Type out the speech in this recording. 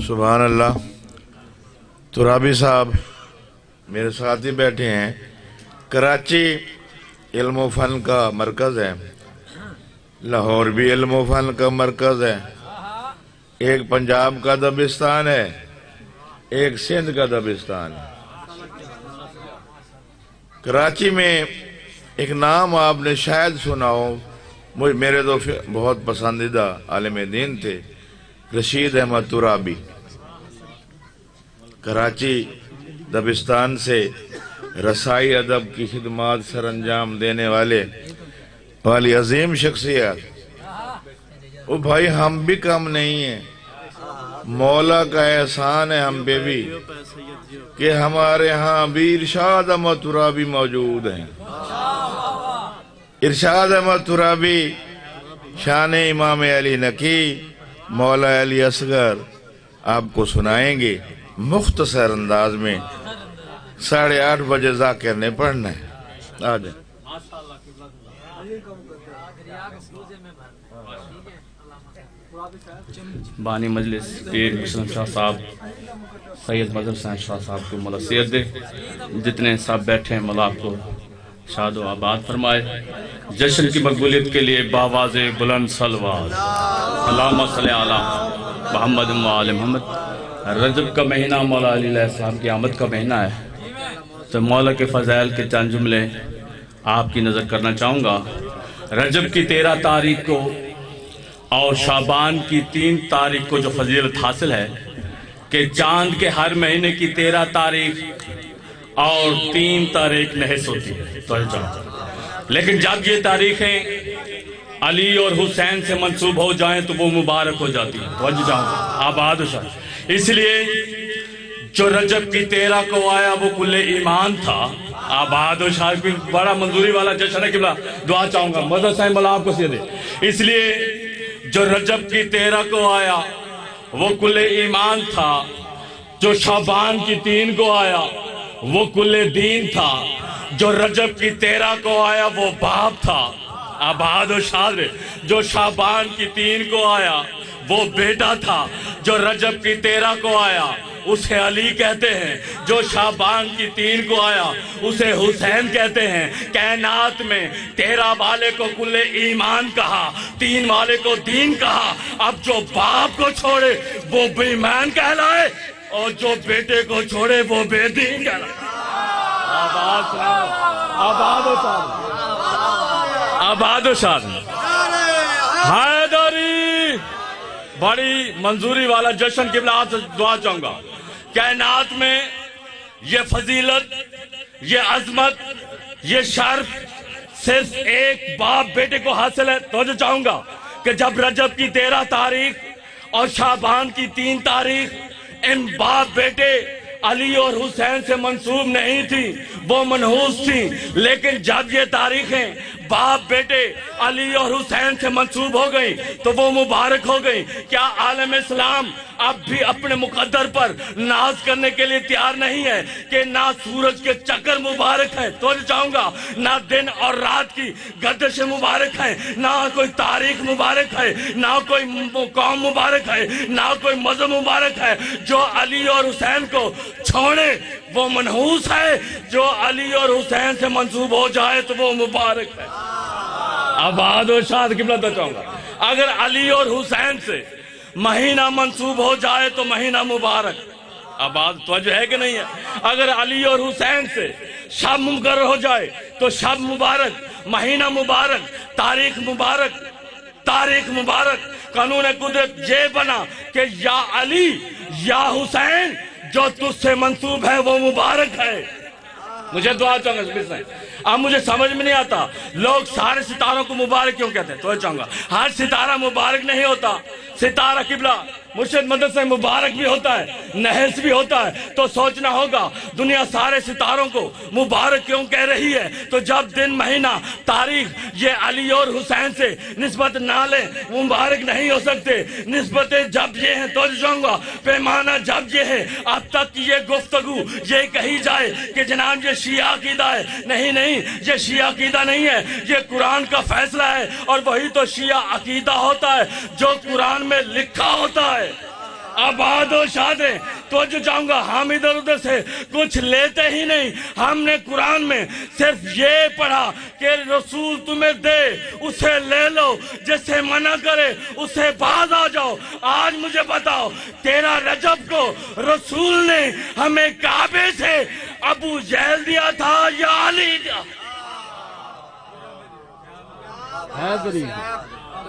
سبحان اللہ. ترابی صاحب میرے ساتھ ہی بیٹھے ہیں. کراچی علم و فن کا مرکز ہے, لاہور بھی علم و فن کا مرکز ہے, ایک پنجاب کا دبستان ہے, ایک سندھ کا دبستان ہے. کراچی میں ایک نام آپ نے شاید سنا ہو, میرے تو بہت پسندیدہ عالم دین تھے, رشید احمد ترابی. کراچی دبستان سے رسائی ادب کی خدمات سر انجام دینے والی عظیم شخصیت. وہ بھائی ہم بھی کم نہیں ہیں, مولا کا احسان ہے ہم پہ بھی کہ ہمارے ہاں بھی ارشاد احمد ترابی موجود ہیں. ارشاد احمد ترابی شان امام علی نقی مولا علی اصغر آپ کو سنائیں گے مختصر انداز میں. 8:30 بجے ذاکر نے پڑھنا ہے. آ جائیں. بانی مجلس پیر مسلم شاہ صاحب, سید مظہر حسین شاہ صاحب کو مولا سید دے. جتنے صاحب بیٹھے ہیں مولا آپ کو شاد و آباد فرمائے. جشن کی مقبولیت کے لیے باواز بلند صلوات اللہم صلی علی محمد و آل محمد. رجب کا مہینہ مولا علی علیہ السلام کی آمد کا مہینہ ہے, تو مولا کے فضائل کے چند جملے آپ کی نظر کرنا چاہوں گا. رجب کی 13 تاریخ کو اور شعبان کی 3 تاریخ کو جو فضیلت حاصل ہے کہ چاند کے ہر مہینے کی 13 تاریخ اور 3 تاریخ نحس ہوتی ہے. لیکن جب یہ تاریخیں علی اور حسین سے منسوب ہو جائیں تو وہ مبارک ہو جاتی ہیں. آباد ہو جائیں. اس لیے جو رجب کی 13 کو آیا وہ کل ایمان تھا. آباد و شاہ بڑا منظوری والا جشن ہے کہ دعا چاہوں گا مدد صاحب مولا آپ کو سیدھے. اس لیے جو رجب کی 13 کو آیا وہ کل ایمان تھا, جو شعبان کی 3 کو آیا وہ کل دین تھا, جو رجب کی 13 کو آیا وہ باپ تھا. آباد و شاد. جو شعبان کی 3 کو آیا وہ بیٹا تھا, جو رجب کی 13 کو آیا اسے علی کہتے ہیں, جو شعبان کی 3 کو آیا اسے حسین کہتے ہیں. کائنات میں 13 والے کو کل ایمان کہا, 3 والے کو دین کہا. اب جو باپ کو چھوڑے وہ بے ایمان کہلائے, اور جو بیٹے کو چھوڑے وہ بے دین کہلائے. آباد و شاد. حیدری بڑی منظوری والا جشن کی بلا سے دعا چاہوں گا. کائنات میں یہ فضیلت, یہ عظمت, یہ شرف صرف ایک باپ بیٹے کو حاصل ہے. تو جو چاہوں گا کہ جب رجب کی 13 تاریخ اور شعبان کی 3 تاریخ ان باپ بیٹے علی اور حسین سے منسوب نہیں تھی, وہ منحوس تھی. لیکن جب یہ تاریخیں باپ بیٹے علی اور حسین سے منسوب ہو گئی تو وہ مبارک ہو گئی. کیا عالم اسلام اب بھی اپنے مقدر پر ناز کرنے کے لیے تیار نہیں ہے کہ نہ سورج کے چکر مبارک ہے, تو چاہوں گا نہ دن اور رات کی گردش مبارک ہے, نہ کوئی تاریخ مبارک ہے, نہ کوئی قوم مبارک ہے, نہ کوئی مذہب مبارک ہے. جو علی اور حسین کو چھوڑے وہ منحوس ہے, جو علی اور حسین سے منسوب ہو جائے تو وہ مبارک ہے. آباد و شاد کی بلند چاہوں گا. اگر علی اور حسین سے مہینہ منسوب ہو جائے تو مہینہ مبارک. آباد توجہ ہے کہ نہیں ہے؟ اگر علی اور حسین سے شب مقرر ہو جائے تو شب مبارک, مہینہ مبارک, تاریخ مبارک, تاریخ مبارک. قانون قدرت یہ بنا کہ یا علی یا حسین جو تجھ سے منسوب ہے وہ مبارک ہے. مجھے دعا چاہوں گا. اب مجھے سمجھ میں نہیں آتا لوگ سارے ستاروں کو مبارک کیوں کہتے ہیں. تو چاہوں گا ہر ستارہ مبارک نہیں ہوتا. ستارہ قبلہ مرشد مدد سے مبارک بھی ہوتا ہے, نحس بھی ہوتا ہے. تو سوچنا ہوگا دنیا سارے ستاروں کو مبارک کیوں کہہ رہی ہے. تو جب دن, مہینہ, تاریخ یہ علی اور حسین سے نسبت نہ لیں مبارک نہیں ہو سکتے. نسبتیں جب یہ ہیں تو چاہوں گا پیمانہ جب یہ ہے. اب تک یہ گفتگو یہ کہی جائے کہ جناب یہ شیعہ عقیدہ ہے, نہیں نہیں, یہ شیعہ عقیدہ نہیں ہے, یہ قرآن کا فیصلہ ہے. اور وہی تو شیعہ عقیدہ ہوتا ہے جو قرآن میں لکھا ہوتا ہے. آباد و شاد ہیں. تو جو چاہوں گا ہم ادھر ادھر سے کچھ لیتے ہی نہیں. ہم نے قرآن میں صرف یہ پڑھا کہ رسول تمہیں دے اسے لے لو, جس سے منع کرے اسے باز آ جاؤ. آج مجھے بتاؤ 13 رجب کو رسول نے ہمیں کعبے سے ابو جہل دیا تھا یا علی دیا؟ حیدری